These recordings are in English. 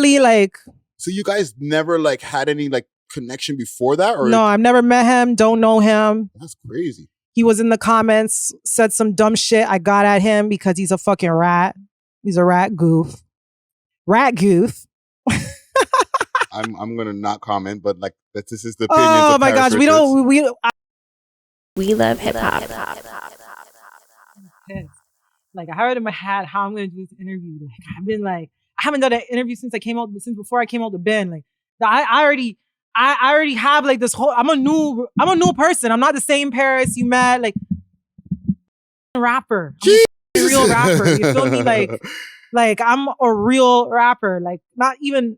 legitimately like. So you guys never like had any like connection before that, or no? I've never met him. Don't know him. That's crazy. He was in the comments, said some dumb shit. I got at him because he's a fucking rat. He's a rat goof. Rat goof. I'm gonna not comment, but like this is the opinions. Oh of my Paris gosh, Richards. We love hip hop. Like I heard in my head how I'm gonna do this interview. Like I've been like I haven't done an interview since before I came out to Ben. Like I already have like this whole. I'm a new person. I'm not the same Paris you met. Like rapper. I'm a real rapper. You feel me? Like I'm a real rapper. Like not even.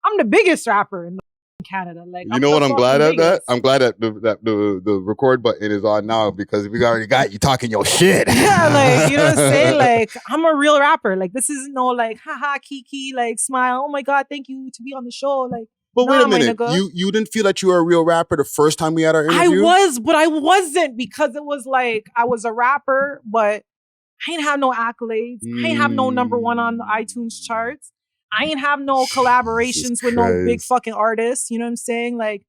I'm the biggest rapper in Canada. Like you know what? I'm glad at biggest. that. I'm glad that the record button is on now because we already got you talking your shit. Yeah, like you know what I'm saying. Like I'm a real rapper. Like this isn't no like haha kiki like smile. Oh my god, thank you to be on the show. Like. But wait a minute, you didn't feel that you were a real rapper the first time we had our interview? I was, but I wasn't because it was like I was a rapper, but I ain't have no accolades. I ain't have no #1 on the iTunes charts. I ain't have no collaborations with no big fucking artists. You know what I'm saying? Like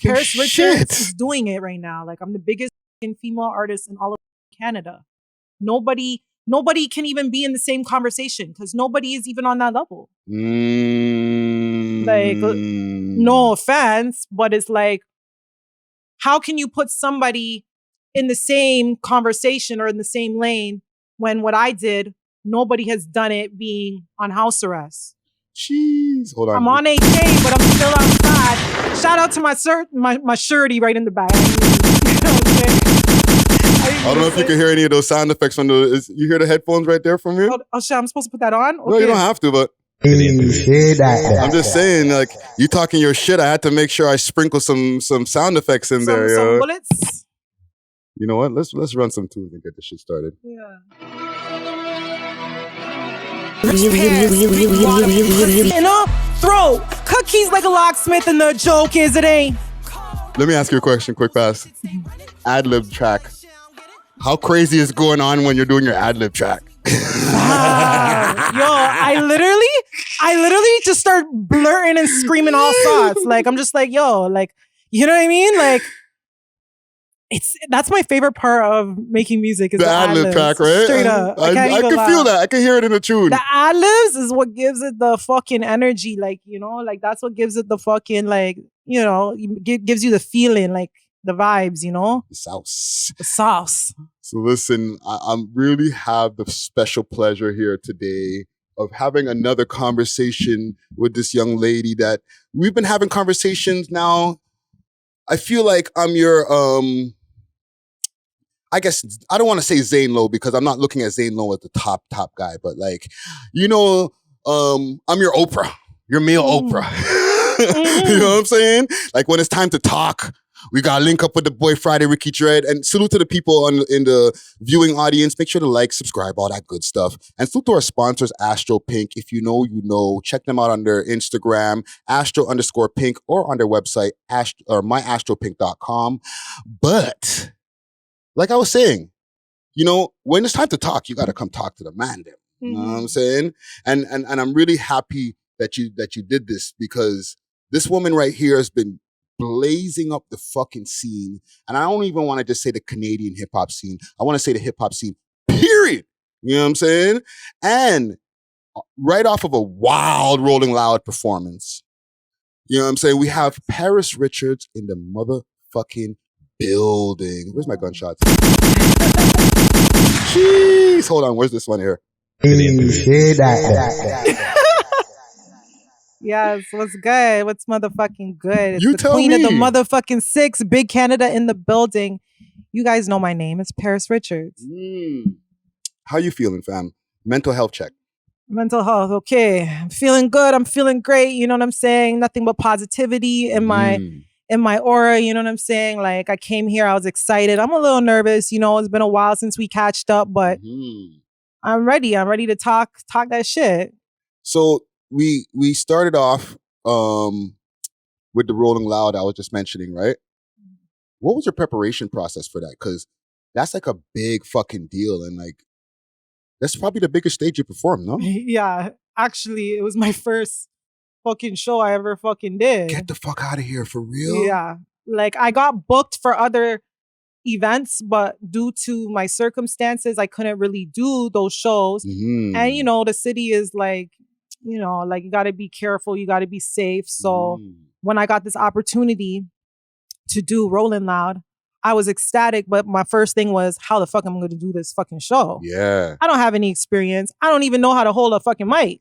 Paris Richards is doing it right now. Like I'm the biggest female artist in all of Canada. Nobody can even be in the same conversation because nobody is even on that level. Like, no offense, but it's like, how can you put somebody in the same conversation or in the same lane when what I did, nobody has done it being on house arrest? Jeez, hold on. I'm on AK, but I'm still outside. Shout out to my surety right in the back. I don't know if you can hear any of those sound effects from you hear the headphones right there from you? Oh shit, I'm supposed to put that on? Okay. No, you don't have to, but I'm just saying, like, you talking your shit, I had to make sure I sprinkle some sound effects in there, some yo. bullets. You know what? Let's run some tunes and get this shit started. Yeah. Throw cookies like a locksmith and the joke is it ain't. Let me ask you a question, quick fast. Ad-lib track. How crazy is going on when you're doing your ad-lib track? Wow. Yo, I literally just start blurting and screaming all sorts. Like I'm just like, yo, like, you know what I mean? Like that's my favorite part of making music is the ad-lib track, right? Straight up. I can feel that. I can hear it in the tune. The ad-libs is what gives it the fucking energy. Like, you know, like that's what gives it the fucking like, you know, gives you the feeling, like the vibes, you know? The sauce. The sauce. So listen, I really have the special pleasure here today of having another conversation with this young lady that we've been having conversations now. I feel like I'm your, I guess, I don't want to say Zane Lowe because I'm not looking at Zane Lowe as the top guy, but like, you know, I'm your Oprah, your male Oprah. You know what I'm saying? Like when it's time to talk, we got to link up with the boy Friday, Ricky Dread, and salute to the people in the viewing audience. Make sure to like, subscribe, all that good stuff. And salute to our sponsors, Astro Pink. If you know, you know. Check them out on their Instagram, astro_pink, or on their website, myastropink.com. But like I was saying, you know, when it's time to talk, you got to come talk to the man then. You know what I'm saying? And I'm really happy that you did this because this woman right here has been blazing up the fucking scene. And I don't even want to just say the Canadian hip hop scene. I want to say the hip hop scene, period. You know what I'm saying? And right off of a wild Rolling Loud performance, you know what I'm saying? We have Paris Richards in the motherfucking building. Where's my gunshots? Jeez. Hold on. Where's this one here? Yes, what's good? What's motherfucking good? It's You the tell queen me. of the motherfucking 6, Big Canada in the building. You guys know my name. It's Paris Richards. How you feeling, fam? Mental health check. Mental health, okay. I'm feeling good. I'm feeling great. You know what I'm saying? Nothing but positivity in my aura. You know what I'm saying? Like I came here, I was excited. I'm a little nervous. You know, it's been a while since we catched up, but I'm ready. I'm ready to talk that shit. So we started off with the Rolling Loud I was just mentioning, right? What was your preparation process for that? Because that's like a big fucking deal, and like that's probably the biggest stage you performed, no? Yeah, actually, it was my first fucking show I ever fucking did. Get the fuck out of here, for real? Yeah. Like, I got booked for other events, but due to my circumstances, I couldn't really do those shows. Mm-hmm. And, you know, the city is like, you know, like, you got to be careful. You got to be safe. So when I got this opportunity to do Rolling Loud, I was ecstatic. But my first thing was, how the fuck am I going to do this fucking show? Yeah. I don't have any experience. I don't even know how to hold a fucking mic.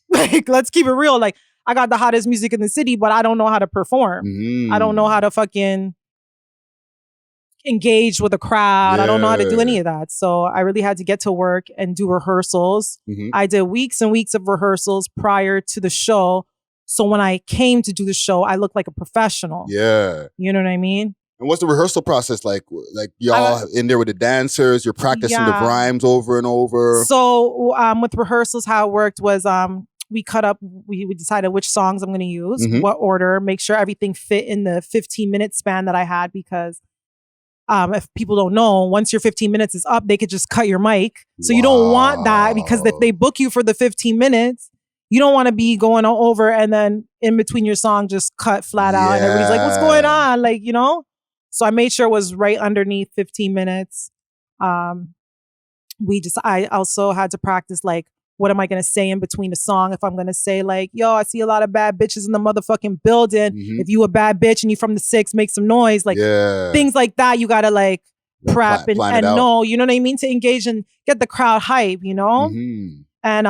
Like, let's keep it real. Like, I got the hottest music in the city, but I don't know how to perform. I don't know how to fucking engage with a crowd. I don't know how to do any of that. So I really had to get to work and do rehearsals. I did weeks and weeks of rehearsals prior to the show. So when I came to do the show, I looked like a professional. Yeah. You know what I mean? And what's the rehearsal process like? Like, y'all in there with the dancers, you're practicing the rhymes over and over? So with rehearsals, how it worked was we cut up, we decided which songs I'm going to use, what order, make sure everything fit in the 15-minute span that I had, because if people don't know, once your 15 minutes is up, they could just cut your mic. So you don't want that, because if they book you for the 15 minutes, you don't want to be going over and then in between your song just cut flat out and everybody's like, what's going on? Like, you know? So I made sure it was right underneath 15 minutes. I also had to practice, like, what am I going to say in between the song? If I'm going to say, like, yo, I see a lot of bad bitches in the motherfucking building. If you a bad bitch and you from the 6, make some noise. Like, things like that, you got to, like, prep and know, you know what I mean? To engage and get the crowd hype, you know? And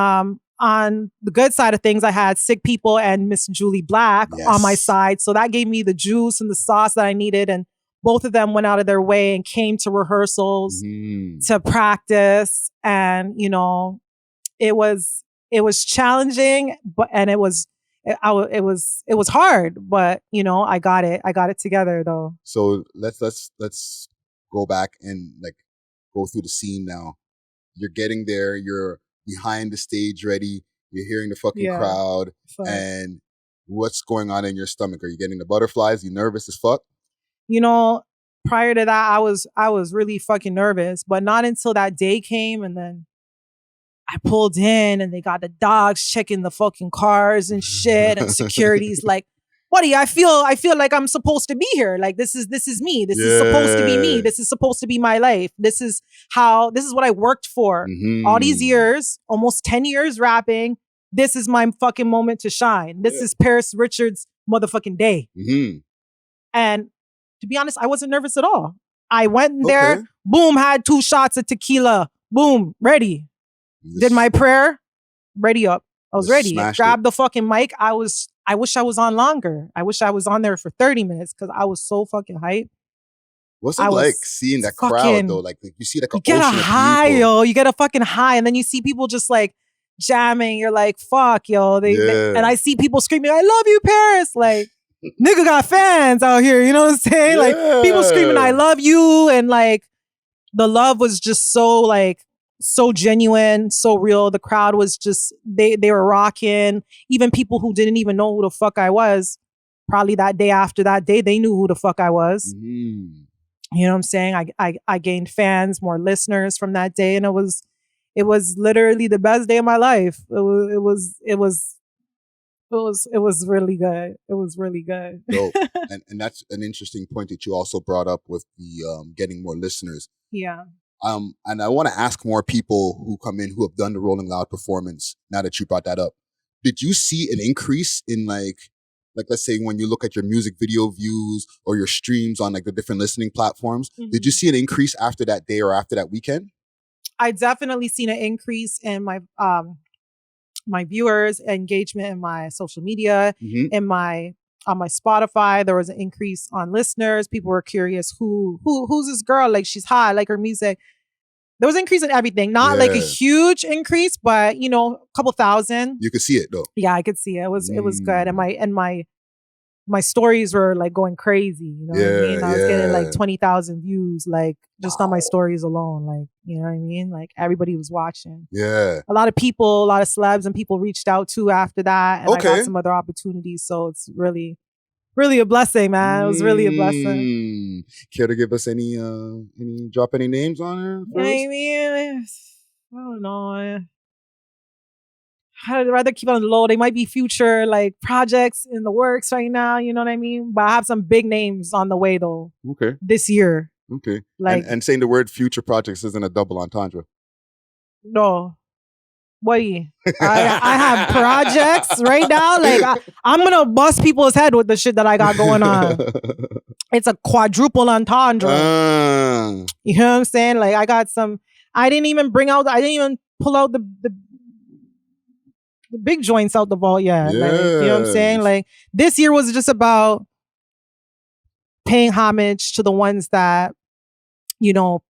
on the good side of things, I had Sick People and Miss Julie Black on my side. So that gave me the juice and the sauce that I needed. And both of them went out of their way and came to rehearsals to practice. And, you know, it was challenging, but it was hard, but, you know, I got it together though. So let's go back and, like, go through the scene now. You're getting there, you're behind the stage ready, you're hearing the fucking crowd, and what's going on in your stomach? Are you getting the butterflies? You nervous as fuck? You know, prior to that, I was really fucking nervous, but not until that day came, and then I pulled in and they got the dogs checking the fucking cars and shit, and security's like, buddy, I feel like I'm supposed to be here. Like, this is me. This is supposed to be me. This is supposed to be my life. This is what I worked for all these years, almost 10 years rapping. This is my fucking moment to shine. This is Paris Richards' motherfucking day. And to be honest, I wasn't nervous at all. I went in there, boom, had 2 shots of tequila, boom, ready. Did my prayer, ready up. I was ready. Grabbed the fucking mic. I wish I was on longer. I wish I was on there for 30 minutes because I was so fucking hyped. What's it like seeing that crowd though? Like, you see, like, you get a high, yo. You get a fucking high, and then you see people just, like, jamming. You're like, fuck, yo. And I see people screaming, I love you, Paris. Like, nigga got fans out here. You know what I'm saying? Like, people screaming, I love you. And, like, the love was just so, like, so genuine, so real. The crowd was just, they were rocking. Even people who didn't even know who the fuck I was, probably that day after that day, they knew who the fuck I was. You know what I'm saying? I gained fans, more listeners from that day, and it was literally the best day of my life. It was really good. It was really good. Dope. And that's an interesting point that you also brought up with the getting more listeners. Yeah. And I want to ask more people who come in who have done the Rolling Loud performance, now that you brought that up. Did you see an increase in, like let's say when you look at your music video views or your streams on, like, the different listening platforms, did you see an increase after that day or after that weekend? I definitely seen an increase in my my viewers, engagement in my social media, in my on my Spotify. There was an increase on listeners. People were curious, who's this girl? Like, she's hot, I like her music. There was an increase in everything. Not like a huge increase, but, you know, a couple thousand. You could see it though. Yeah, I could see it. It was good. And my stories were, like, going crazy. You know what I mean? I was getting, like, 20,000 views, like, just on my stories alone. Like, you know what I mean? Like, everybody was watching. Yeah. A lot of people, a lot of celebs and people reached out too after that. And I got some other opportunities. So it's really, really a blessing, man. It was really a blessing. Care to give us any drop any names on her? I mean, I don't know. I'd rather keep it on the low. They might be future like projects in the works right now. You know what I mean? But I have some big names on the way though. Okay. This year. Okay. Like, and saying the word future projects isn't a double entendre. No. What I have projects right now. Like I'm gonna bust people's head with the shit that I got going on. It's a quadruple entendre. You know what I'm saying? Like I got some. I didn't even pull out the big joints out the vault yet. Yes. Like, you know what I'm saying? Like this year was just about paying homage to the ones that, you know,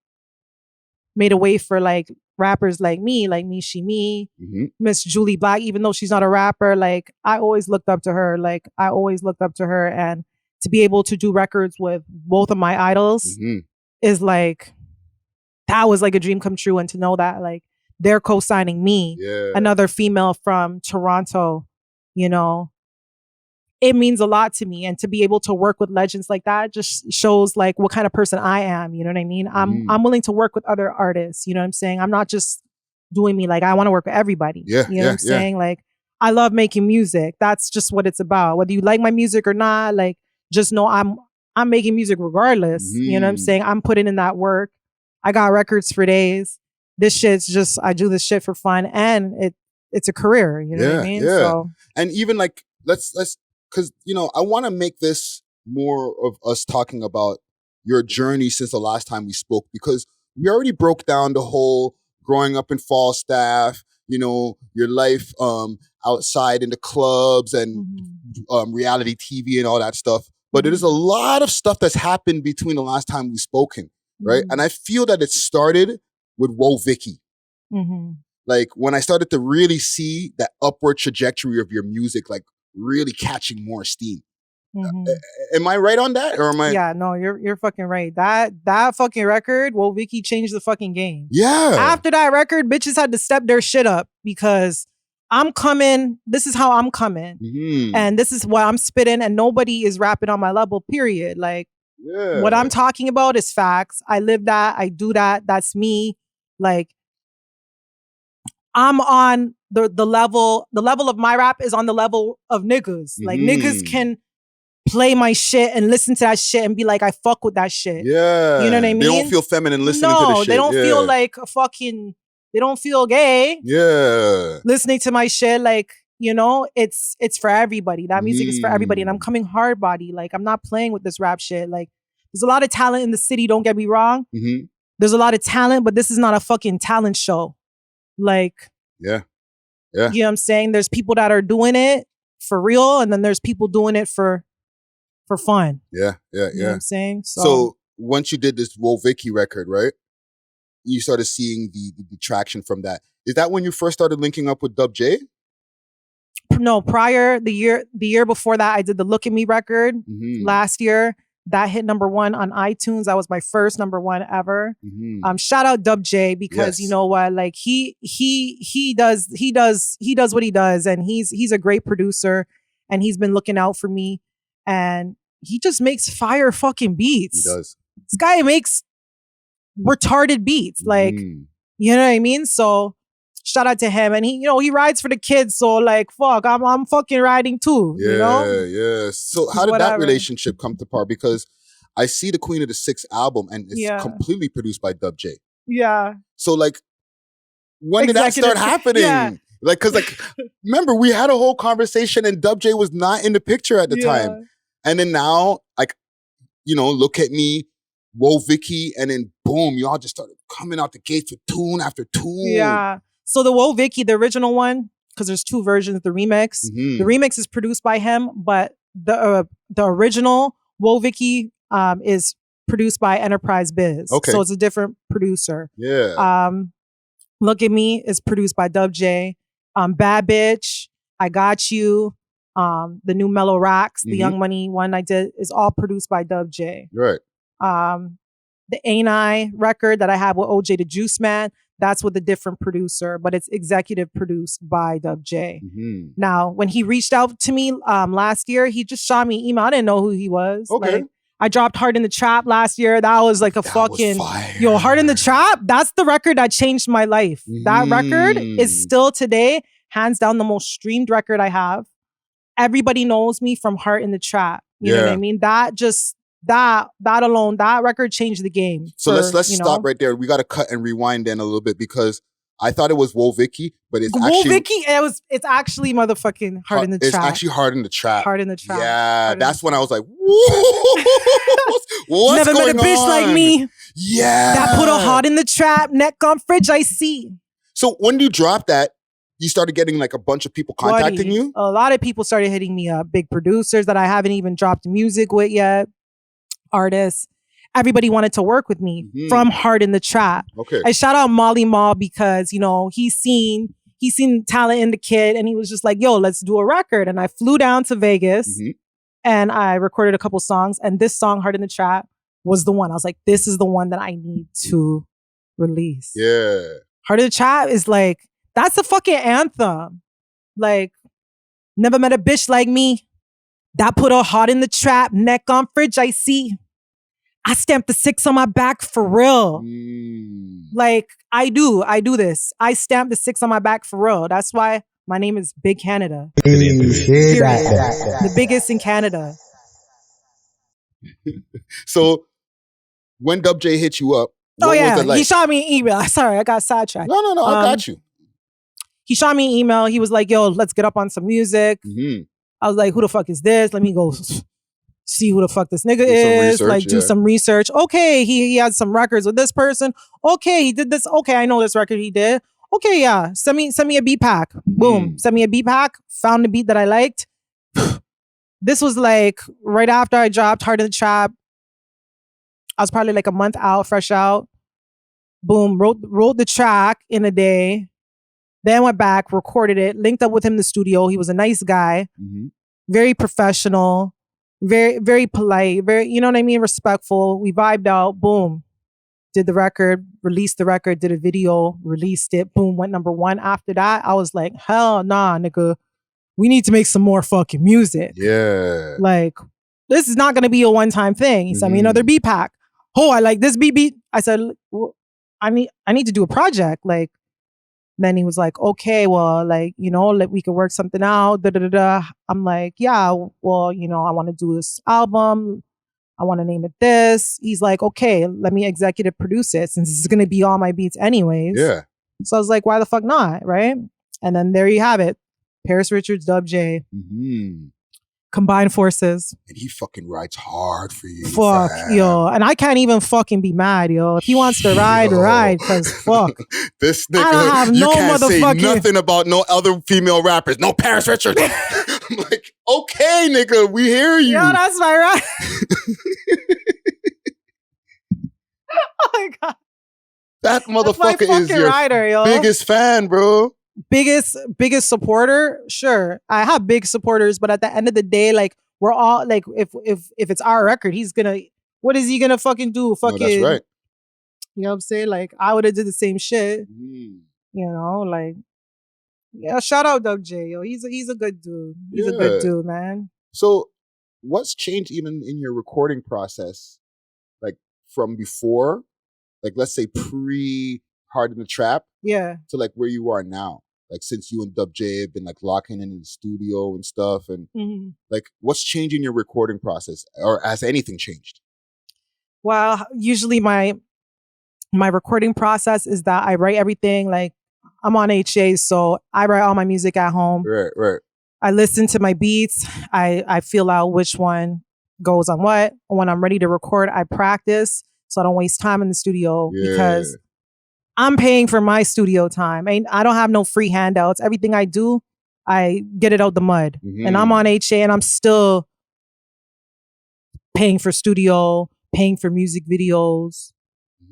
made a way for like rappers like me, She Me, Miss Julie Black, even though she's not a rapper, like I always looked up to her. And to be able to do records with both of my idols is like, that was like a dream come true. And to know that like they're co-signing me, another female from Toronto, you know, it means a lot to me. And to be able to work with legends like that just shows like what kind of person I am. You know what I mean? I'm willing to work with other artists. You know what I'm saying? I'm not just doing me. Like I want to work with everybody. You know what I'm saying? Like I love making music. That's just what it's about. Whether you like my music or not, like just know I'm making music regardless. You know what I'm saying? I'm putting in that work. I got records for days. This shit's just, I do this shit for fun and it's a career. You know what I mean? Yeah. So, and even like, let's, because, you know, I want to make this more of us talking about your journey since the last time we spoke, because we already broke down the whole growing up in Falstaff, you know, your life outside in the clubs and reality TV and all that stuff. But there's a lot of stuff that's happened between the last time we spoken, right? And I feel that it started with Whoa Vicky. Like when I started to really see that upward trajectory of your music, like really catching more steam. Am I right on that, or am I? Yeah, no, you're fucking right. That fucking record, well, Vicky changed the fucking game. Yeah. After that record, bitches had to step their shit up because I'm coming. This is how I'm coming, and this is what I'm spitting, and nobody is rapping on my level. Period. Like what I'm talking about is facts. I live that. I do that. That's me. Like I'm on the level of my rap is on the level of niggas. Like niggas can play my shit and listen to that shit and be like, I fuck with that shit. Yeah. You know what I mean? They don't feel feminine listening to the shit. They don't feel like they don't feel gay. Yeah. Listening to my shit. Like, you know, it's for everybody. That music is for everybody. And I'm coming hard body. Like I'm not playing with this rap shit. Like there's a lot of talent in the city. Don't get me wrong. There's a lot of talent, but this is not a fucking talent show. Like, yeah. You know what I'm saying? There's people that are doing it for real, and then there's people doing it for fun. Yeah. You know what I'm saying? So once you did this Whoa Vicky record, right? You started seeing the traction from that. Is that when you first started linking up with Dub J? No, prior, the year before that, I did the Look at Me record last year. That hit #1 on iTunes. That was my first #1 ever. Shout out Dub J because you know what, like he does what he does, and he's a great producer, and he's been looking out for me, and he just makes fire fucking beats. He does. This guy makes retarded beats, like you know what I mean. So shout out to him, and he rides for the kids. So like, fuck, I'm fucking riding too. Yeah, you know? Yeah. So how did that relationship come to part? Because I see the Queen of the Six album, and it's completely produced by Dub J. Yeah. So like, when did that start happening? Yeah. Like, cause like, remember we had a whole conversation, and Dub J was not in the picture at the time, and then now, like, you know, Look at Me, Whoa Vicky, and then boom, y'all just started coming out the gates with tune after tune. Yeah. So the Whoa Vicky, the original one, because there's two versions, the remix. The remix is produced by him, but the original Whoa Vicky is produced by Enterprise Biz. Okay. So it's a different producer. Yeah. Look at Me is produced by Dub J. Bad Bitch, I Got You, the new Mellow Rocks, the Young Money one I did is all produced by Dub J. Right. The Ain't I record that I have with OJ the Juice Man, that's with a different producer, but it's executive produced by Dub J. Now, when he reached out to me last year, he just shot me an email. I didn't know who he was. Okay. Like, I dropped Hard in the Trap last year. That was like Hard in the Trap. That's the record that changed my life. That record is still today hands down the most streamed record I have. Everybody knows me from Heart in the Trap. You know what I mean? That alone, that record changed the game. So let's stop right there. We got to cut and rewind then a little bit because I thought it was Woah Vicky, but it's actually it's actually motherfucking Heart in the Trap. It's actually Heart in the Trap. Heart in the Trap. Yeah, that's when I was like, what's Never going met a bitch on? like me. Yeah. That put a heart in the trap, neck on fridge, I see. So when you dropped that, you started getting like a bunch of people contacting you? A lot of people started hitting me up. Big producers that I haven't even dropped music with yet. Artists. Everybody wanted to work with me from Heart in the Trap. Okay. I shout out Molly Mall because, he's seen talent in the kid and he was just like, yo, let's do a record. And I flew down to Vegas and I recorded a couple songs. And this song, Heart in the Trap, was the one. I was like, this is the one that I need to release. Yeah. Heart in the Trap is like, that's a fucking anthem. Like, never met a bitch like me. That put a heart in the trap, neck on fridge, I see. I stamped the 6 on my back for real. Like, I do this. I stamp the 6 on my back for real. That's why my name is Big Canada. The biggest in Canada. So, when Dub J hit you up, what was it like? He shot me an email. Sorry, I got sidetracked. No, I got you. He shot me an email. He was like, yo, let's get up on some music. I was like, who the fuck is this? Let me go see who the fuck this nigga is. Do some research. Okay, he had some records with this person. Okay, he did this. Okay, I know this record he did. Okay, yeah. Send me a beat pack. Boom. Send me a beat pack. Found the beat that I liked. This was like right after I dropped Heart in the Trap. I was probably like a month out, fresh out. Boom, wrote the track in a day. Then went back, recorded it, linked up with him in the studio. He was a nice guy, very professional, very, very polite, very, you know what I mean? Respectful. We vibed out, boom. Did the record, released the record, did a video, released it, boom, went number 1. After that, I was like, hell nah, nigga. We need to make some more fucking music. Yeah. Like, this is not going to be a one-time thing. He sent me another beat pack. Oh, I like this beat. I said, well, I need to do a project. Like, then he was like, okay, well, like, we could work something out. I'm like, yeah, well, I want to do this album. I want to name it this. He's like, okay, let me executive produce it since this is going to be all my beats anyways. Yeah. So I was like, why the fuck not? Right. And then there you have it. Paris Richards, Dub J. Combined forces. And he fucking rides hard for you. Fuck, yo. And I can't even fucking be mad, yo. If he wants to ride, because fuck. This nigga, I don't have you no can't say motherfucking... nothing about no other female rappers. No Paris Richards. I'm like, okay, nigga, we hear you. Yo, that's my right. Oh my God. That motherfucker is your rider, yo. Biggest fan, bro. Biggest supporter, sure. I have big supporters, but at the end of the day, like, we're all like, if it's our record, what is he gonna fucking do? Fucking, no, that's right. You know what I'm saying? Like, I would have did the same shit. Like, yeah. Shout out Doug J, yo. He's a good dude. He's a good dude, man. So, what's changed even in your recording process, like from before, like let's say pre Heart in the Trap, to like where you are now? Like, since you and Dub J have been like locking in the studio and stuff, and like, what's changing your recording process, or has anything changed? Well, usually my recording process is that I write everything. Like, I'm on HA, so I write all my music at home. Right. I listen to my beats. I feel out which one goes on what. When I'm ready to record, I practice so I don't waste time in the studio because I'm paying for my studio time. I don't have no free handouts. Everything I do, I get it out the mud. And I'm on HA and I'm still paying for studio, paying for music videos,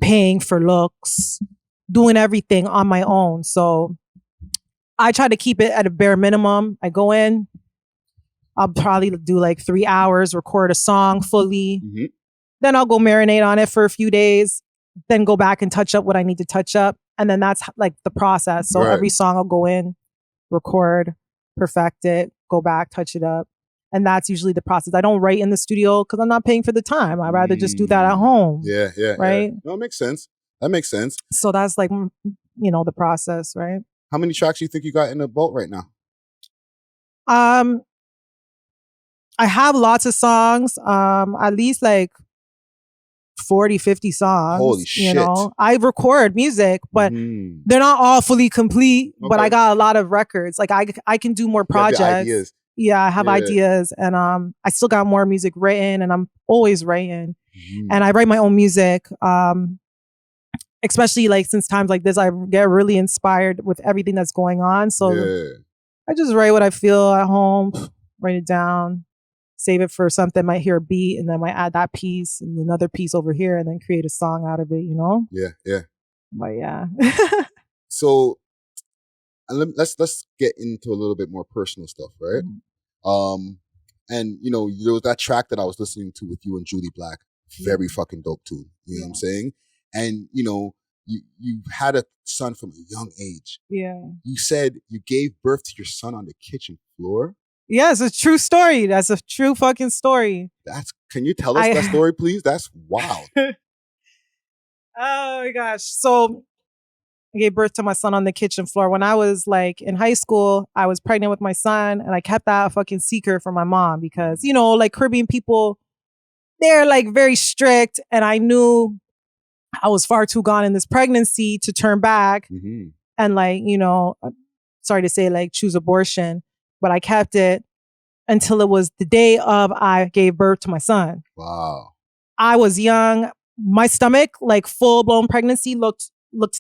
paying for looks, doing everything on my own. So I try to keep it at a bare minimum. I go in, I'll probably do like 3 hours, record a song fully. Then I'll go marinate on it for a few days. Then go back and touch up what I need to touch up. And then that's like the process. So every song I'll go in, record, perfect it, go back, touch it up. And that's usually the process. I don't write in the studio because I'm not paying for the time. I'd rather just do that at home. Yeah. Right? No, it makes sense. That makes sense. So that's like, the process, right? How many tracks do you think you got in the boat right now? I have lots of songs, at least like 40, 50 songs. Holy shit. You know, I record music, but they're not all fully complete, but I got a lot of records. Like I can do more projects. Ideas. Yeah, I have ideas, and I still got more music written, and I'm always writing. And I write my own music. Especially like since times like this, I get really inspired with everything that's going on. So I just write what I feel at home, write it down, save it for something, might hear a beat, and then might add that piece and another piece over here, and then create a song out of it, you know? Yeah. But yeah. So let's get into a little bit more personal stuff, right? And you know, there was that track that I was listening to with you and Julie Black, very fucking dope tune. You know what I'm saying? And you know, you had a son from a young age. Yeah. You said you gave birth to your son on the kitchen floor. Yeah, it's a true story. That's a true fucking story. Can you tell us that story, please? That's wild. Oh my gosh. So I gave birth to my son on the kitchen floor. When I was like in high school, I was pregnant with my son, and I kept that a fucking secret from my mom because, you know, like Caribbean people, they're like very strict, and I knew I was far too gone in this pregnancy to turn back and like, you know, sorry to say, like choose abortion, but I kept it until it was the day of I gave birth to my son. Wow. I was young. My stomach, like full blown pregnancy, looked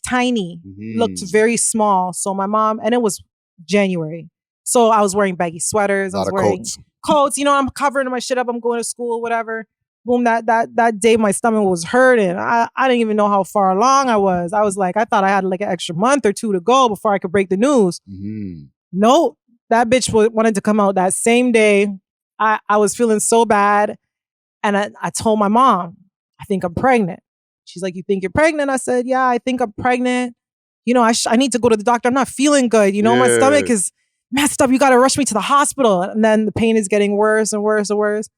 tiny, looked very small. So my mom, and it was January. So I was wearing baggy sweaters. I was wearing coats. You know, I'm covering my shit up. I'm going to school, whatever. Boom, that day my stomach was hurting. I didn't even know how far along I was. I was like, I thought I had like an extra month or two to go before I could break the news. Nope. That bitch wanted to come out that same day. I was feeling so bad. And I told my mom, I think I'm pregnant. She's like, you think you're pregnant? I said, yeah, I think I'm pregnant. You know, I need to go to the doctor. I'm not feeling good. You know, my stomach is messed up. You got to rush me to the hospital. And then the pain is getting worse and worse and worse.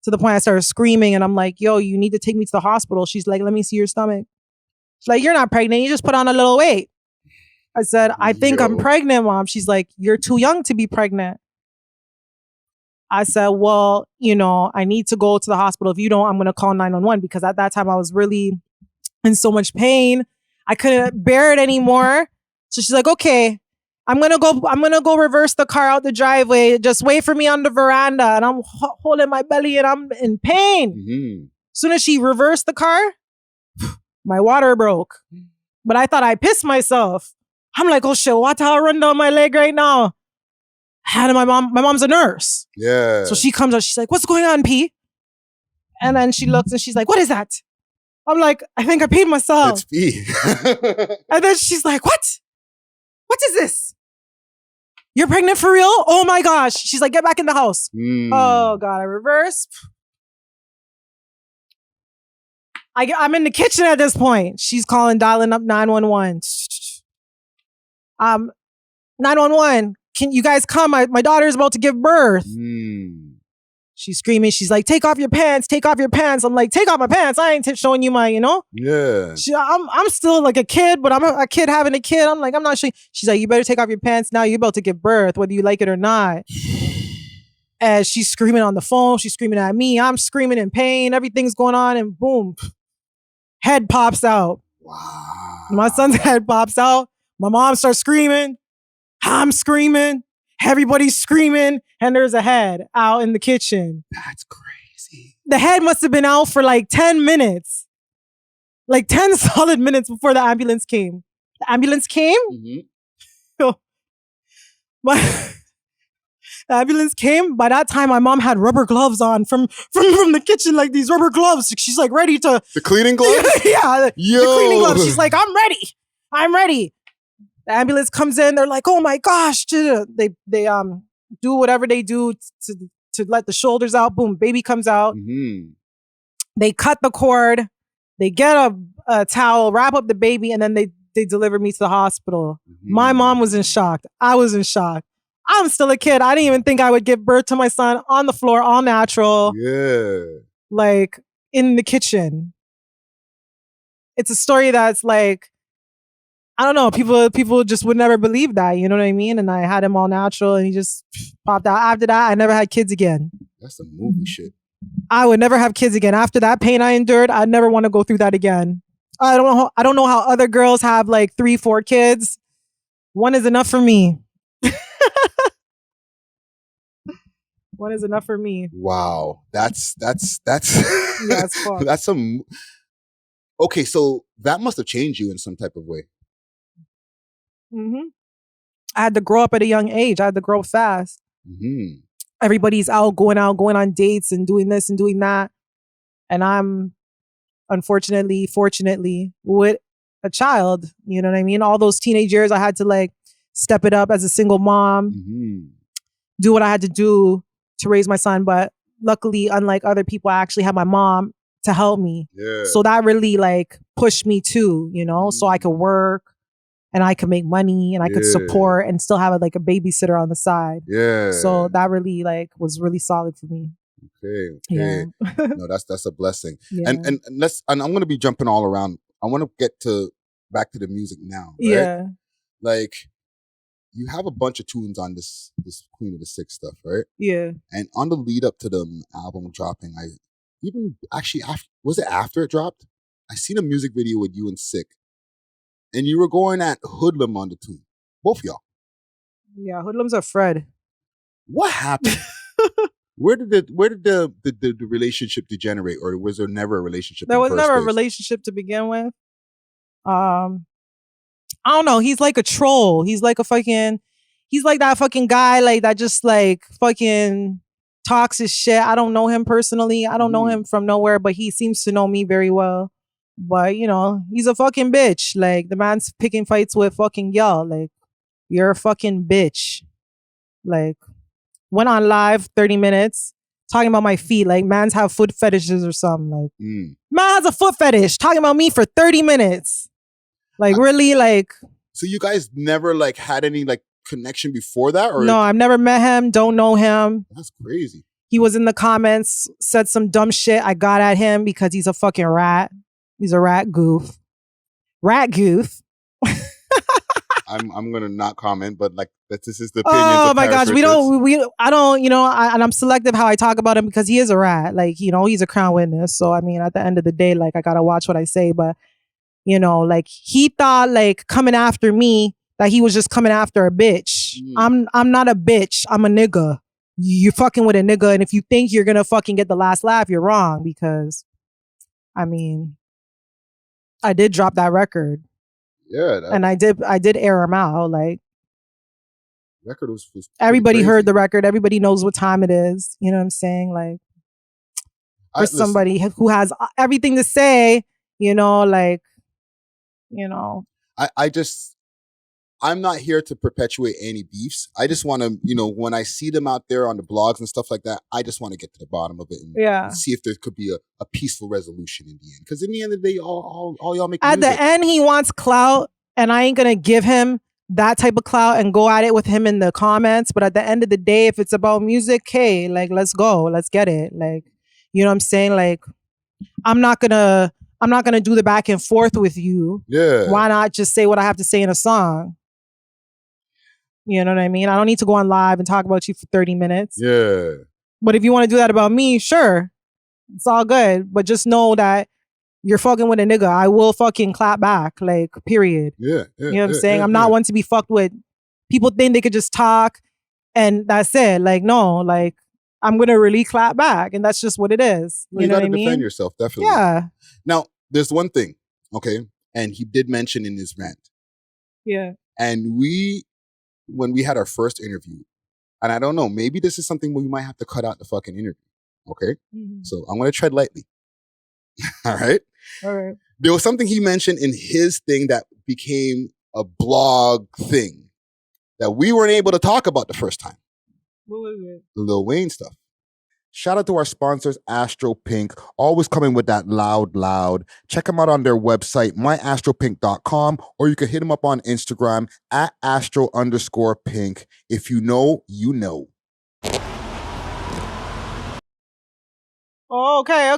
To the point I started screaming, and I'm like, yo, you need to take me to the hospital. She's like, let me see your stomach. She's like, you're not pregnant. You just put on a little weight. I said, I think I'm pregnant, Mom. She's like, you're too young to be pregnant. I said, well, you know, I need to go to the hospital. If you don't, I'm going to call 911 because at that time I was really in so much pain. I couldn't bear it anymore. So she's like, okay, I'm going to go reverse the car out the driveway. Just wait for me on the veranda. And I'm holding my belly and I'm in pain. Soon as she reversed the car, my water broke. But I thought I pissed myself. I'm like, oh shit, water run down my leg right now. And my mom's a nurse. Yeah. So she comes out, she's like, what's going on, P? And then she looks and she's like, what is that? I'm like, I think I peed myself. It's P. And then she's like, what? What is this? You're pregnant for real? Oh my gosh. She's like, get back in the house. Oh God, I reverse. I'm in the kitchen at this point. She's dialing up 911. 911. Can you guys come? My daughter's about to give birth. She's screaming. She's like, take off your pants. Take off your pants. I'm like, take off my pants. I ain't showing you my, you know? Yeah. I'm still like a kid, but I'm a kid having a kid. I'm like, I'm not sure. She's like, you better take off your pants now. You're about to give birth, whether you like it or not. And she's screaming on the phone. She's screaming at me. I'm screaming in pain. Everything's going on. And boom, head pops out. Wow. My son's head pops out. My mom starts screaming. I'm screaming. Everybody's screaming. And there's a head out in the kitchen. That's crazy. The head must have been out for like 10 minutes. Like 10 solid minutes before the ambulance came. The ambulance came? The ambulance came. By that time, my mom had rubber gloves on from the kitchen, like these rubber gloves. She's like ready to... The cleaning gloves? Yeah, the cleaning gloves. She's like, I'm ready. I'm ready. The ambulance comes in. They're like, oh my gosh. They do whatever they do to let the shoulders out. Boom, baby comes out. They cut the cord. They get a towel, wrap up the baby, and then they deliver me to the hospital. My mom was in shock. I was in shock. I'm still a kid. I didn't even think I would give birth to my son on the floor, all natural. Yeah. Like in the kitchen. It's a story that's like, I don't know. People just would never believe that. You know what I mean? And I had him all natural, and he just popped out. After that, I never had kids again. That's some movie shit. I would never have kids again. After that pain I endured, I'd never want to go through that again. I don't know how other girls have like 3-4 kids. One is enough for me. One is enough for me. Wow. That's Yeah, it's fuck. that's some. Okay, so that must have changed you in some type of way. Mm-hmm. I had to grow up at a young age. I had to grow up fast. Mm-hmm. Everybody's going on dates and doing this and doing that. And I'm fortunately with a child. You know what I mean? All those teenage years I had to like step it up as a single mom, do what I had to do to raise my son. But luckily, unlike other people, I actually had my mom to help me. Yeah. So that really like pushed me too, you know, so I could work and I could make money and I could support and still have like a babysitter on the side. Yeah. So that really like was really solid for me. Okay. Yeah. No, that's a blessing. Yeah. And I'm gonna be jumping all around. I want to get back to the music now. Right? Yeah. Like you have a bunch of tunes on this Queen of the Six stuff, right? Yeah. And on the lead up to the album dropping, I even actually was it after it dropped? I seen a music video with you and Sick, and you were going at Hoodlum on the tune. Both of y'all. Yeah, Hoodlum's a Fred. What happened? Where did the relationship degenerate, or was there never a relationship? There was never a place? relationship to begin with. I don't know. He's like a troll. He's like that fucking guy like that just like fucking talks his shit. I don't know him personally. I don't know him from nowhere, but he seems to know me very well. But you know, he's a fucking bitch. Like the man's picking fights with fucking y'all. Like you're a fucking bitch. Like went on live 30 minutes talking about my feet. Like mans have foot fetishes or something. Like man has a foot fetish talking about me for 30 minutes. Like really like. So you guys never like had any like connection before that? Or no, I've never met him. Don't know him. That's crazy. He was in the comments, said some dumb shit. I got at him because he's a fucking rat. He's a rat goof. Rat goof. I'm gonna not comment, but like this is the opinions. Oh my gosh, I don't, you know, and I'm selective how I talk about him because he is a rat. Like, you know, he's a crown witness. So I mean, at the end of the day, like I gotta watch what I say. But you know, like he thought like coming after me that he was just coming after a bitch. I'm not a bitch. I'm a nigga. You're fucking with a nigga, and if you think you're gonna fucking get the last laugh, you're wrong. Because I mean, I did drop that record. Yeah, and I did air him out. Like record was everybody crazy. heard the record. Everybody knows what time it is. You know what I'm saying? Like for somebody who has everything to say, you know, like, you know, I'm not here to perpetuate any beefs. I just want to, you know, when I see them out there on the blogs and stuff like that, I just want to get to the bottom of it and see if there could be a peaceful resolution in the end. Because in the end of the day, all y'all make at music. the end, he wants clout, and I ain't gonna give him that type of clout and go at it with him in the comments. But at the end of the day, if it's about music, hey, like let's go, let's get it. Like, you know what I'm saying? Like, I'm not gonna do the back and forth with you. Yeah. Why not just say what I have to say in a song? You know what I mean? I don't need to go on live and talk about you for 30 minutes. Yeah. But if you want to do that about me, sure. It's all good. But just know that you're fucking with a nigga. I will fucking clap back. Like, period. Yeah. You know what I'm saying? I'm not one to be fucked with. People think they could just talk and that's it. Like, no, like, I'm going to really clap back. And that's just what it is. You know what I mean? You got to defend yourself, definitely. Yeah. Now, there's one thing, okay? And he did mention in his rant. Yeah. And when we had our first interview, and I don't know, maybe this is something we might have to cut out the fucking interview. Okay? So I'm going to tread lightly. All right? All right. There was something he mentioned in his thing that became a blog thing that we weren't able to talk about the first time. What was it? The Lil Wayne stuff. Shout out to our sponsors, Astro Pink, always coming with that loud. Check them out on their website, myastropink.com, or you can hit them up on Instagram at astro_pink. If you know, you know. Oh, okay.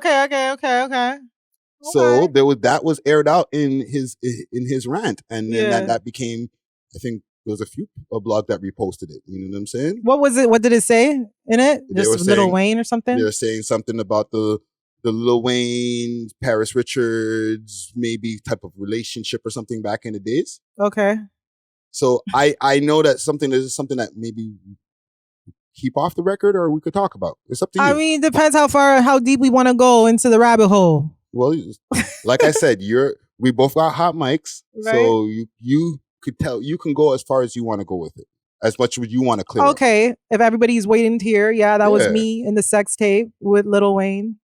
So that was aired out in his rant, and then that became, I think there was a few blog that reposted it. You know what I'm saying? What was it? What did it say in it? Just Lil Wayne or something? They're saying something about the Lil Wayne, Paris Richards, maybe type of relationship or something back in the days. Okay. So I know that this is something that maybe keep off the record or we could talk about. It's up to you. I mean, depends how deep we want to go into the rabbit hole. Well, like I said, we both got hot mics, right? So you could tell, you can go as far as you want to go with it, as much as you want to clear. Okay, up. If everybody's waiting to hear, that was me in the sex tape with Lil Wayne.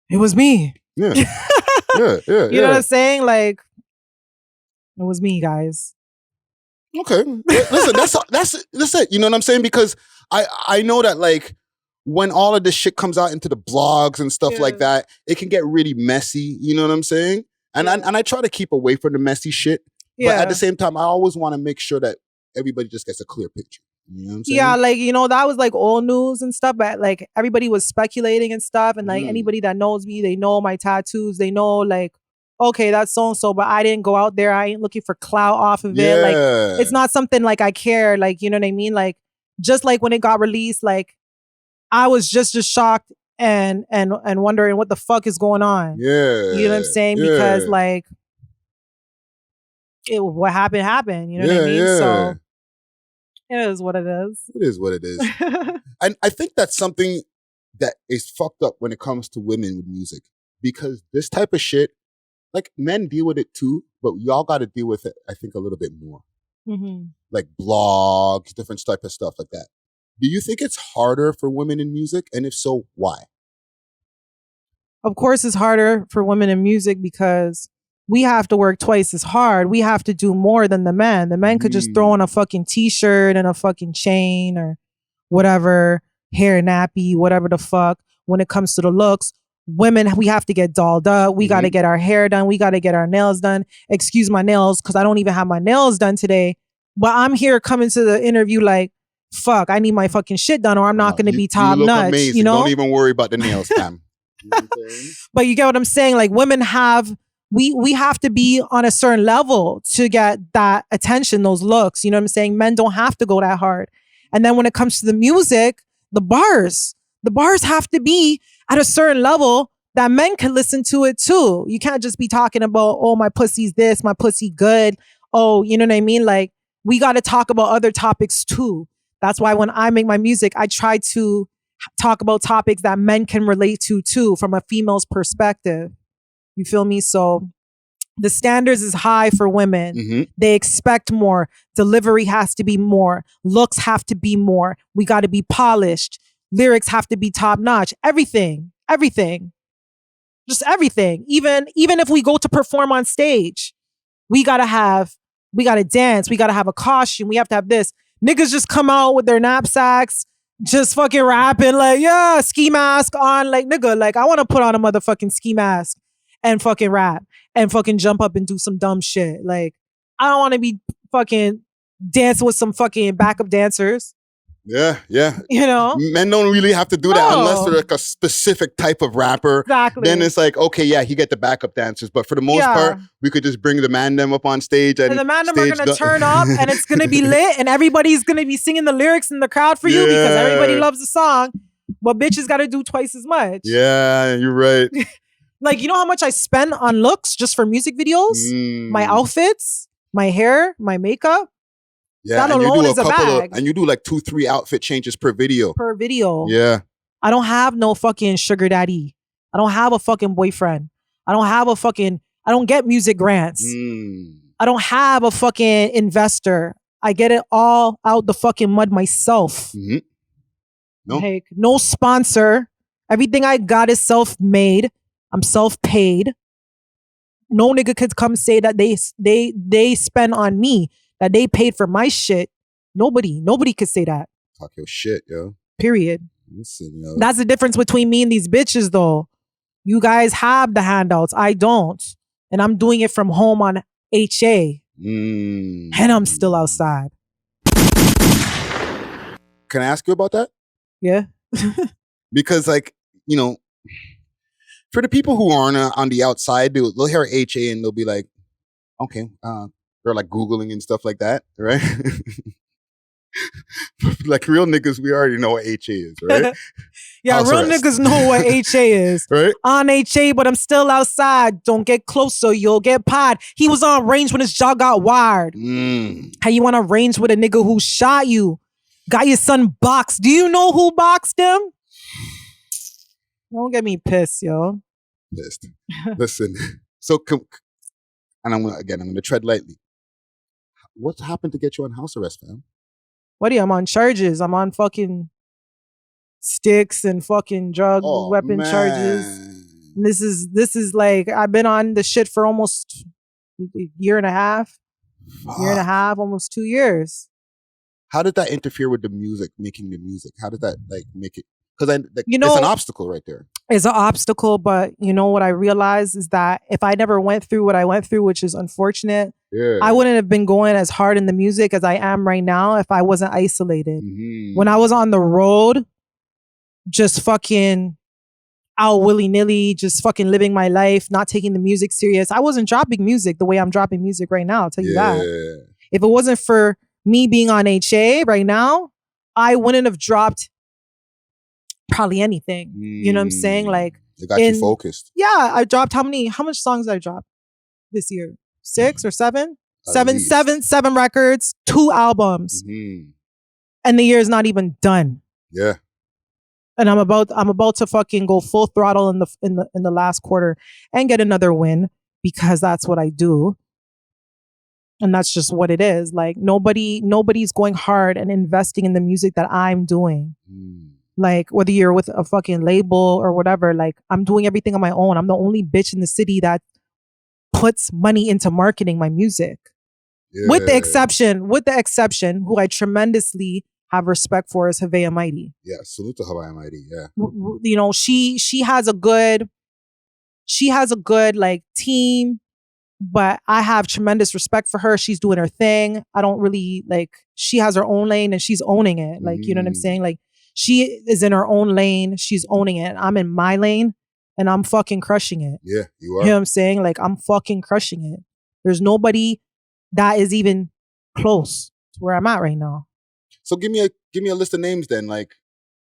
It was me. Yeah. You know what I'm saying? Like, it was me, guys. Okay. Listen, that's it. You know what I'm saying? Because I know that, like, when all of this shit comes out into the blogs and stuff like that, it can get really messy. You know what I'm saying? And I try to keep away from the messy shit. But at the same time, I always want to make sure that everybody just gets a clear picture. You know what I'm saying? Yeah, like, that was like old news and stuff, but like everybody was speculating and stuff. And like anybody that knows me, they know my tattoos. They know, like, okay, that's so-and-so, but I didn't go out there. I ain't looking for clout off of it. Like, it's not something like I care. Like, you know what I mean? Like, just like when it got released, like, I was just shocked and wondering what the fuck is going on. Yeah. You know what I'm saying? Because like, what happened. You know what I mean? So it is what it is. It is what it is. And I think that's something that is fucked up when it comes to women with music. Because this type of shit, like, men deal with it too, but y'all got to deal with it, I think, a little bit more. Mm-hmm. Like blogs, different type of stuff like that. Do you think it's harder for women in music? And if so, why? Of course it's harder for women in music because we have to work twice as hard. We have to do more than the men. The men could just throw on a fucking t-shirt and a fucking chain or whatever, hair nappy, whatever the fuck. When it comes to the looks, women, we have to get dolled up. We got to get our hair done. We got to get our nails done. Excuse my nails, because I don't even have my nails done today. But I'm here coming to the interview like, fuck, I need my fucking shit done or I'm not going to be top notch. Amazing. You know? Don't even worry about the nails, Tam. You know what I'm saying? But you get what I'm saying? Like, women have, we have to be on a certain level to get that attention, those looks. You know what I'm saying? Men don't have to go that hard. And then when it comes to the music, the bars have to be at a certain level that men can listen to it too. You can't just be talking about, oh, my pussy's this, my pussy good. Oh, you know what I mean? Like, we got to talk about other topics too. That's why when I make my music, I try to talk about topics that men can relate to too, from a female's perspective. You feel me? So the standards is high for women. Mm-hmm. They expect more. Delivery has to be more. Looks have to be more. We got to be polished. Lyrics have to be top notch. Everything. Just everything. Even if we go to perform on stage, we got to dance. We got to have a costume. We have to have this. Niggas just come out with their knapsacks, just fucking rapping like, yeah, ski mask on. Like, nigga, like, I want to put on a motherfucking ski mask and fucking rap and fucking jump up and do some dumb shit. Like, I don't want to be fucking dancing with some fucking backup dancers. Yeah. You know? Men don't really have to do that unless they're like a specific type of rapper. Exactly. Then it's like, okay, yeah, he get the backup dancers. But for the most part, we could just bring the man them up on stage. And the man them are going to turn up and it's going to be lit and everybody's going to be singing the lyrics in the crowd for you because everybody loves the song. But bitches got to do twice as much. Yeah, you're right. Like, you know how much I spend on looks just for music videos? My outfits, my hair, my makeup. Yeah, that alone is a bag. And you do like 2-3 outfit changes per video. Yeah. I don't have no fucking sugar daddy. I don't have a fucking boyfriend. I don't get music grants. I don't have a fucking investor. I get it all out the fucking mud myself. Mm-hmm. Like, no sponsor. Everything I got is self-made. I'm self-paid. No nigga could come say that they spend on me, that they paid for my shit. Nobody could say that. Talk your shit, yo. Period. Listen, yo. That's the difference between me and these bitches, though. You guys have the handouts. I don't. And I'm doing it from home on HA. And I'm still outside. Can I ask you about that? Yeah. Because, like, you know, For the people who aren't on the outside, they'll hear HA and they'll be like, okay, they're like Googling and stuff like that, right? Like real niggas, we already know what HA is, right? Yeah, House real arrest. niggas know what HA is. Right? On HA, but I'm still outside. Don't get closer, you'll get pod. He was on range when his jaw got wired. How you want to range with a nigga who shot you? Got your son boxed. Do you know who boxed him? Don't get me pissed, yo. Pissed. Listen, and I'm going to tread lightly. What happened to get you on house arrest, fam? What are you? I'm on charges. I'm on fucking sticks and fucking drug weapon charges. And this is like, I've been on the shit for almost a year and a half. Almost 2 years. How did that interfere with the music, making the music? How did that like make it? Because it's an obstacle right there. It's an obstacle, but you know what I realized is that if I never went through what I went through, which is unfortunate, I wouldn't have been going as hard in the music as I am right now if I wasn't isolated. Mm-hmm. When I was on the road, just fucking out willy-nilly, just fucking living my life, not taking the music serious, I wasn't dropping music the way I'm dropping music right now, I'll tell you that. If it wasn't for me being on HA right now, I wouldn't have dropped probably anything. You know what I'm saying? Like, it got you focused. Yeah, I dropped how much songs I dropped this year? 6 or 7? Seven records, 2 albums. Mm-hmm. And the year is not even done. Yeah. And I'm about to fucking go full throttle in the last quarter and get another win, because that's what I do. And that's just what it is. Like nobody's going hard and investing in the music that I'm doing. Like whether you're with a fucking label or whatever, like I'm doing everything on my own. I'm the only bitch in the city that puts money into marketing my music. Yeah. With the exception, who I tremendously have respect for, is Havea Mighty. Yeah, salute to Havea Mighty. Yeah. You know, she has a good like team, but I have tremendous respect for her. She's doing her thing. I don't really like, she has her own lane and she's owning it. Like, you know what I'm saying? Like, she is in her own lane. She's owning it. I'm in my lane and I'm fucking crushing it. Yeah, you are. You know what I'm saying? Like, I'm fucking crushing it. There's nobody that is even close to where I'm at right now. So give me a list of names then, like,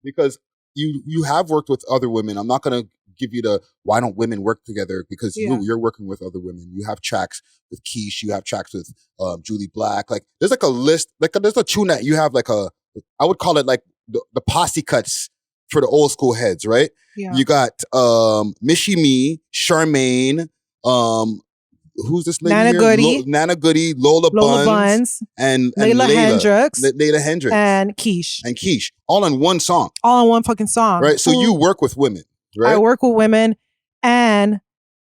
because you have worked with other women. I'm not gonna give you the why don't women work together, because you're working with other women. You have tracks with Keish, you have tracks with Julie Black. Like there's like a list, like there's a tune that you have like I would call it like the posse cuts for the old school heads, right? Yeah. You got Mishi Me, Charmaine, who's this lady Nana here? Goody. Nana Goody, Lola Buns, and Layla Hendricks. Layla Hendricks. And Keish. All in one song. All in one fucking song. Right? So you work with women, right? I work with women and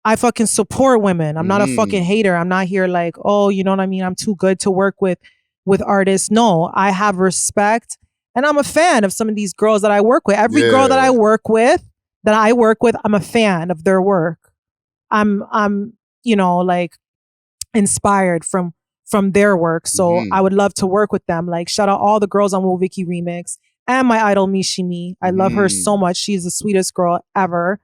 I fucking support women. I'm not a fucking hater. I'm not here like, oh, you know what I mean? I'm too good to work with artists. No, I have respect and I'm a fan of some of these girls that I work with. Every girl that I work with, I'm a fan of their work. I'm you know, like inspired from their work. So I would love to work with them. Like shout out all the girls on Wo Vicky Remix and my idol Mishi Me. I love her so much. She's the sweetest girl ever.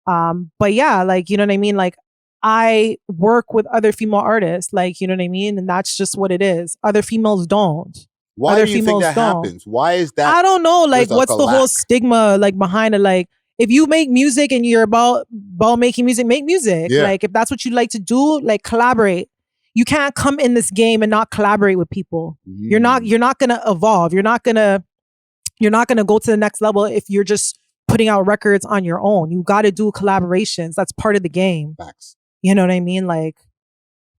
But yeah, like, you know what I mean? Like I work with other female artists, like, you know what I mean? And that's just what it is. Other females don't. Why do you think that happens? Why is that? I don't know. Like what's the whole stigma like behind it? Like, if you make music and you're about making music, make music. Yeah. Like if that's what you like to do, like collaborate. You can't come in this game and not collaborate with people. You're not gonna evolve. You're not gonna go to the next level if you're just putting out records on your own. You got to do collaborations. That's part of the game. Facts. You know what I mean? Like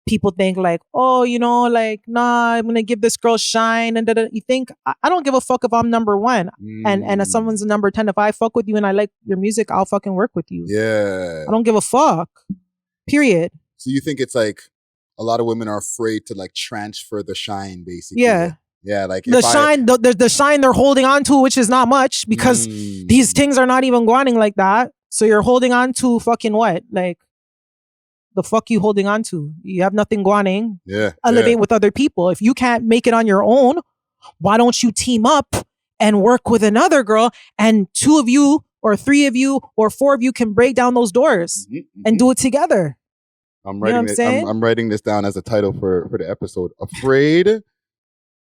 people think like, oh, you know, like, nah, I'm gonna give this girl shine and da-da. You think I don't give a fuck if I'm number 1 and if someone's number 10. If I fuck with you and I like your music, I'll fucking work with you. Yeah. I don't give a fuck. Period. So you think it's like a lot of women are afraid to like transfer the shine, basically. Yeah. Yeah, like the shine they're holding on to, which is not much because these things are not even grinding like that. So you're holding on to fucking what? Like the fuck you holding on to? You have nothing grinding. Yeah. Elevate with other people. If you can't make it on your own, why don't you team up and work with another girl and 2 of you or 3 of you or 4 of you can break down those doors and do it together. I'm writing this down as a title for the episode. Afraid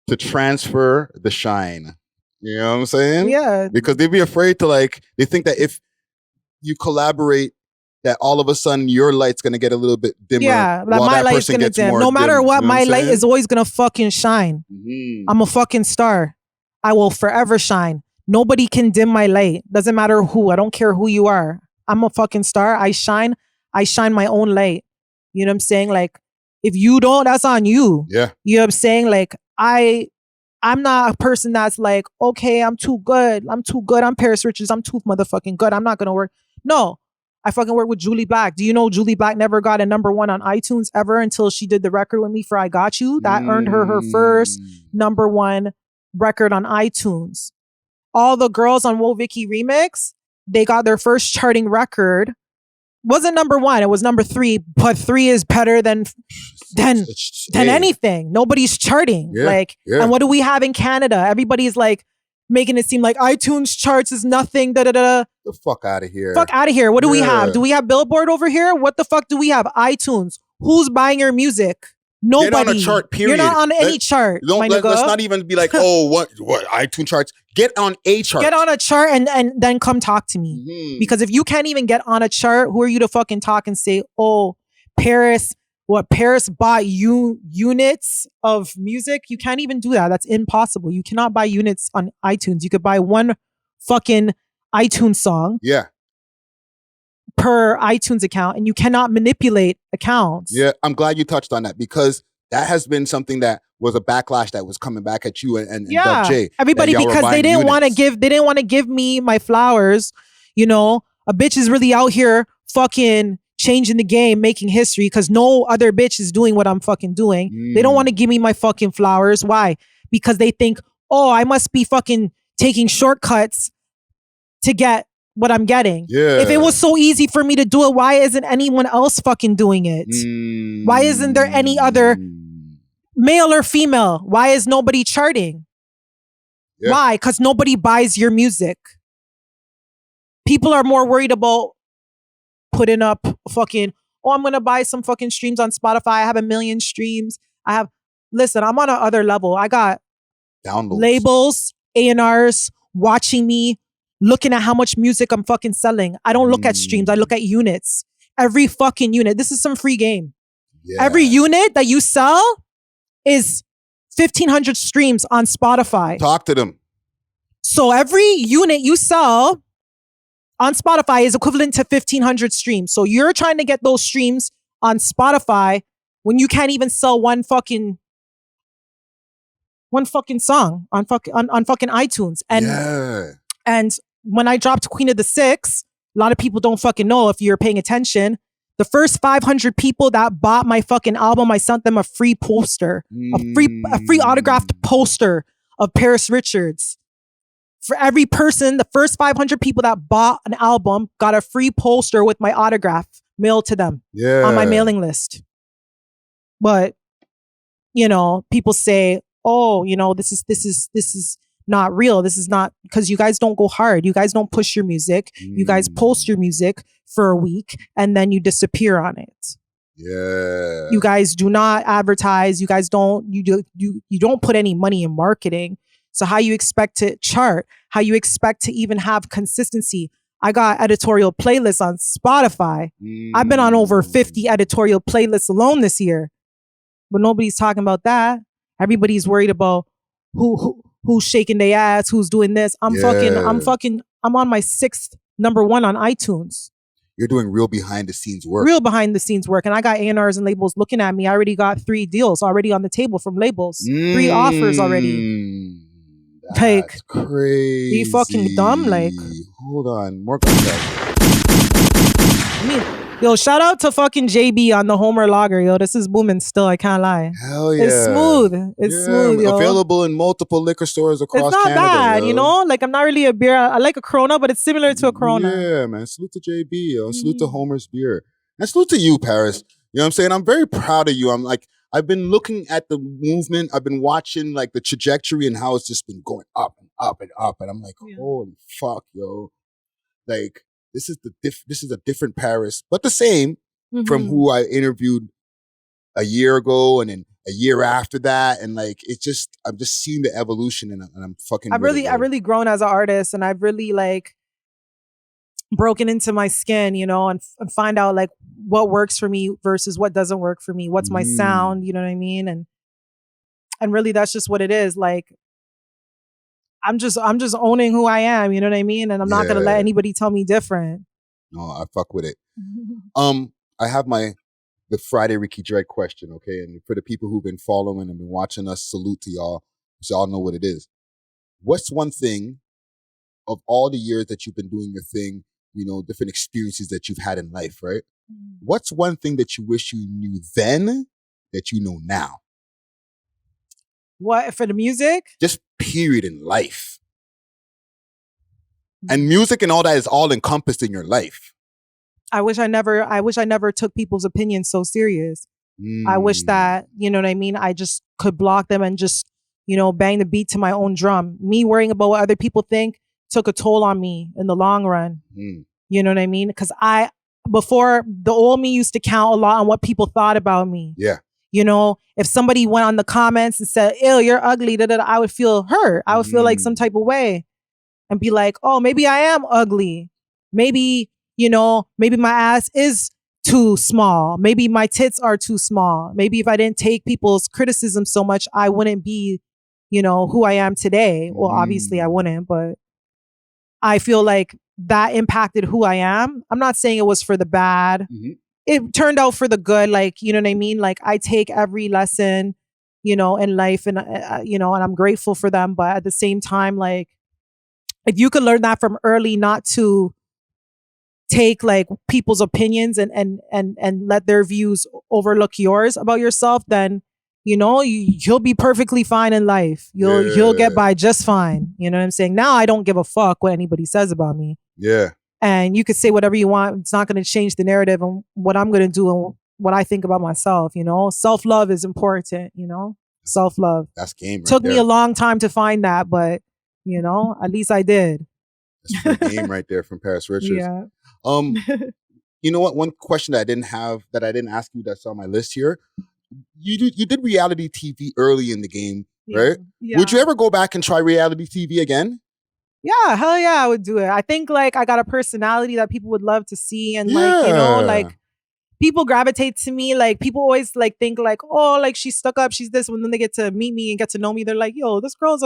to transfer the shine. You know what I'm saying? Yeah. Because they'd be afraid to they think that if you collaborate, that all of a sudden your light's gonna get a little bit dimmer. Yeah, like my light's gonna dim. No matter what, my light is always gonna fucking shine. I'm a fucking star. I will forever shine. Nobody can dim my light. Doesn't matter who. I don't care who you are. I'm a fucking star. I shine my own light. You know what I'm saying? Like, if you don't, that's on you. Yeah. You know what I'm saying? Like, I'm not a person that's like, okay, I'm too good. I'm Paris Richards. I'm too motherfucking good. I'm not gonna work. No. I fucking work with Julie Black. Do you know Julie Black never got a #1 on iTunes ever until she did the record with me for I Got You? That earned her first #1 record on iTunes. All the girls on Wo Vicky Remix, they got their first charting record. Wasn't #1, it was #3, but 3 is better than anything. Nobody's charting. And what do we have in Canada? Everybody's like making it seem like iTunes charts is nothing. The fuck out of here. Fuck out of here. What do we have? Do we have Billboard over here? What the fuck do we have? iTunes. Who's buying your music? Nobody. Get on a chart, period. You're not on any chart. Let's not even be like, oh, what iTunes charts? Get on a chart. Get on a chart and then come talk to me. Because if you can't even get on a chart, who are you to fucking talk and say, oh, Paris bought units of music? You can't even do that. That's impossible. You cannot buy units on iTunes. You could buy one fucking iTunes song. Yeah. Per iTunes account, and you cannot manipulate accounts. Yeah, I'm glad you touched on that because that has been something that was a backlash that was coming back at you and Doug J. Everybody, because they didn't want to give me my flowers. You know, a bitch is really out here fucking changing the game, making history, because no other bitch is doing what I'm fucking doing. They don't want to give me my fucking flowers. Why? Because they think, oh, I must be fucking taking shortcuts to get what I'm getting. Yeah. If it was so easy for me to do it, why isn't anyone else fucking doing it? Why isn't there any other male or female? Why is nobody charting? Yeah. Why? Because nobody buys your music. People are more worried about putting up fucking, oh, I'm going to buy some fucking streams on Spotify. I have 1 million streams. Listen, I'm on another level. I got downloads, labels, A&Rs watching me, looking at how much music I'm fucking selling. I don't look at streams. I look at units. Every fucking unit. This is some free game. Yeah. Every unit that you sell is 1,500 streams on Spotify. Talk to them. So every unit you sell on Spotify is equivalent to 1,500 streams. So you're trying to get those streams on Spotify when you can't even sell one fucking song on fucking iTunes. And when I dropped Queen of the Six, a lot of people don't fucking know if you're paying attention. The first 500 people that bought my fucking album, I sent them a free poster, a free autographed poster of Paris Richards. For every person, the first 500 people that bought an album got a free poster with my autograph mailed to them on my mailing list. But, you know, people say, oh, you know, this is not real. This is not, because you guys don't go hard. You guys don't push your music. You guys post your music for a week and then you disappear on it. Yeah. You guys do not advertise. You guys don't, you don't put any money in marketing. So how you expect to chart? How you expect to even have consistency? I got editorial playlists on Spotify. I've been on over 50 editorial playlists alone this year. But nobody's talking about that. Everybody's worried about who's shaking their ass, who's doing this. I'm on my 6th #1 on iTunes. You're doing real behind the scenes work. And I got A&Rs and labels looking at me. I already got 3 deals already on the table from labels. 3 offers already. That's crazy. You fucking dumb, like. Hold on, more contact. Yo, shout out to fucking JB on the Homer Lager, yo. This is booming still, I can't lie. Hell yeah. It's smooth. It's smooth, yo. Available in multiple liquor stores across Canada. It's not bad, yo. you know? Like, I'm not really a beer. I like a Corona, but it's similar to a Corona. Yeah, man. Salute to JB, yo. Salute to Homer's Beer. And salute to you, Paris. You know what I'm saying? I'm very proud of you. I've been looking at the movement. I've been watching, like, the trajectory and how it's just been going up and up and up. And I'm like, holy fuck, yo. like this is a different Paris, but the same from who I interviewed a year ago and then a year after that. And like, I'm just seeing the evolution and I'm fucking I've really grown as an artist, and I've really like broken into my skin, you know, and find out like what works for me versus what doesn't work for me. What's my sound, you know what I mean? And really that's just what it is. Like, I'm just owning who I am, you know what I mean? And I'm not going to let anybody tell me different. No, I fuck with it. I have the Friday Ricky Dredd question, okay? And for the people who've been following and been watching us, salute to y'all. So y'all know what it is. What's one thing of all the years that you've been doing your thing, you know, different experiences that you've had in life, right? What's one thing that you wish you knew then that you know now? What, for the music? Just period in life. And music and all that is all encompassed in your life. I wish I never took people's opinions so serious. I wish that, you know what I mean? I just could block them and just, you know, bang the beat to my own drum. Me worrying about what other people think took a toll on me in the long run. You know what I mean? Because before, the old me used to count a lot on what people thought about me. Yeah. You know, if somebody went on the comments and said, ew, you're ugly, I would feel hurt. I would feel like some type of way and be like, oh, maybe I am ugly. Maybe, you know, maybe my ass is too small. Maybe my tits are too small. Maybe if I didn't take people's criticism so much, I wouldn't be, you know, who I am today. Well, obviously I wouldn't, but I feel like that impacted who I am. I'm not saying it was for the bad. It turned out for the good. Like, you know what I mean? Like, I take every lesson, you know, in life and, you know, and I'm grateful for them. But at the same time, like, if you could learn that from early, not to take like people's opinions and let their views overlook yours about yourself, then, you know, you'll be perfectly fine in life. You'll get by just fine. You know what I'm saying? Now I don't give a fuck what anybody says about me. Yeah. And you could say whatever you want. It's not going to change the narrative and what I'm going to do and what I think about myself. You know, self-love is important, you know, self-love. That's game right Took there. me a long time to find that, but, you know, at least I did. That's the game right there from Paris Richards. Yeah. You know what? One question that I didn't ask you that's on my list here. You did reality TV early in the game, right? Yeah. Would you ever go back and try reality TV again? Yeah, hell yeah, I would do it. I think like I got a personality that people would love to see, and like, you know, like people gravitate to me. Like people always like think like, oh, like she's stuck up, she's this. When then they get to meet me and get to know me, they're like, yo, this girl's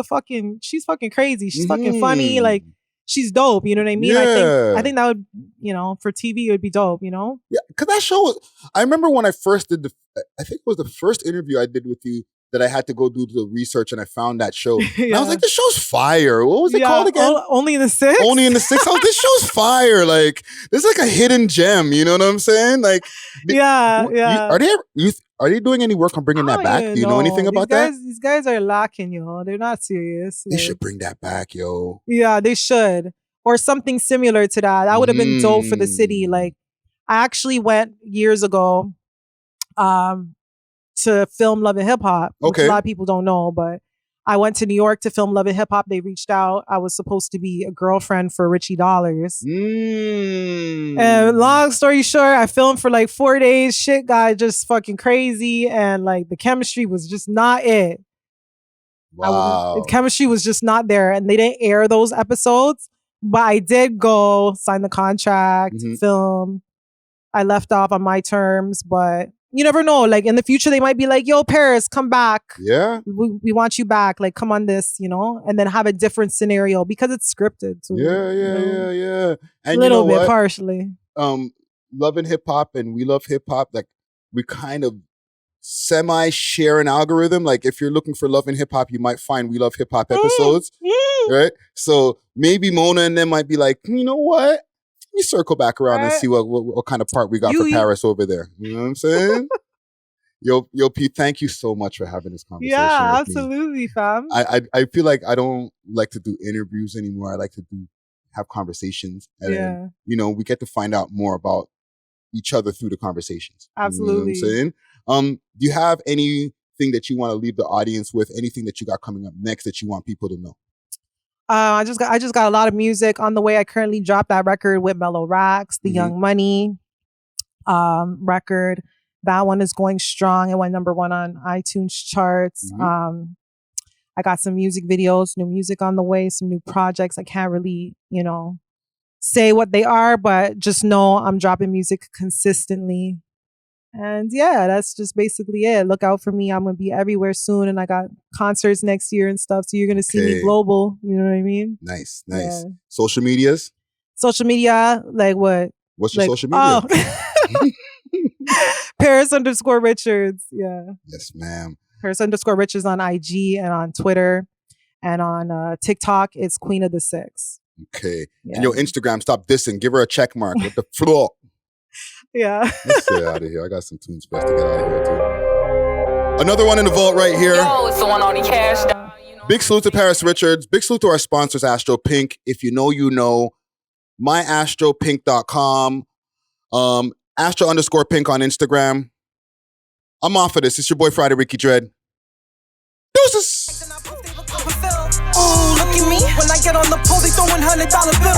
she's fucking crazy. She's fucking funny. Like she's dope. You know what I mean? Yeah. I think that would, you know, for TV it would be dope. You know? Yeah, because that show. I remember when I first did I think it was the first interview I did with you that I had to go do the research and I found that show. And I was like, this show's fire. What was it called again? Only in the Six? Only in the Six. This show's fire. Like, this is like a hidden gem. You know what I'm saying? Like, yeah. Are they doing any work on bringing that back? Do you know anything about that? These guys are lacking, yo. They're not serious. They should bring that back, yo. Yeah, they should. Or something similar to that. That would have been dope for the city. Like, I actually went years ago to film Love and Hip Hop, which a lot of people don't know, but I went to New York to film Love and Hip Hop. They reached out. I was supposed to be a girlfriend for Richie Dollars. And long story short, I filmed for like 4 days. Shit got just fucking crazy. And like the chemistry was just not it. Wow. The chemistry was just not there. And they didn't air those episodes. But I did go sign the contract, film. I left off on my terms, but you never know. Like in the future, they might be like, yo, Paris, come back. Yeah. We want you back. Like, come on this, you know, and then have a different scenario because it's scripted. Too, yeah. And a little you know bit, partially. Love and Hip Hop and We Love Hip Hop, like we kind of semi-share an algorithm. Like if you're looking for Love and Hip Hop, you might find We Love Hip Hop episodes, right? So maybe Mona and them might be like, you know what? You circle back around and see what kind of part we got for Paris over there. You know what I'm saying? Yo, Pete, thank you so much for having this conversation. Yeah, absolutely, fam. I feel like I don't like to do interviews anymore. I like to have conversations. And, you know, we get to find out more about each other through the conversations. Absolutely. You know what I'm saying? Do you have anything that you want to leave the audience with? Anything that you got coming up next that you want people to know? I just got a lot of music on the way. I currently dropped that record with Mellow Racks, the Young Money record. That one is going strong. It went #1 on iTunes charts. I got some music videos, new music on the way, some new projects. I can't really, say what they are, but just know I'm dropping music consistently. And yeah, that's just basically it. Look out for me. I'm going to be everywhere soon. And I got concerts next year and stuff. So you're going to see me global. You know what I mean? Nice. Yeah. Social medias? Social media, like what? What's your social media? Oh. Paris_Richards. Yeah. Yes, ma'am. Paris_Richards on IG and on Twitter. And on TikTok, it's Queen of the Six. Okay. Yeah. And your Instagram, stop dissing. Give her a check mark. What the floor? Yeah. Let's get out of here. I got some tunes for us to get out of here, too. Another one in the vault right here. Yo, it's the one on the cash. Big salute to Paris Richards. Big salute to our sponsors, Astro Pink. If you know, you know. myastropink.com. Astro_Pink on Instagram. I'm off of this. It's your boy Friday Ricky Dread. Deuces. Look at me when I get on the pole, they throwing $100 bills.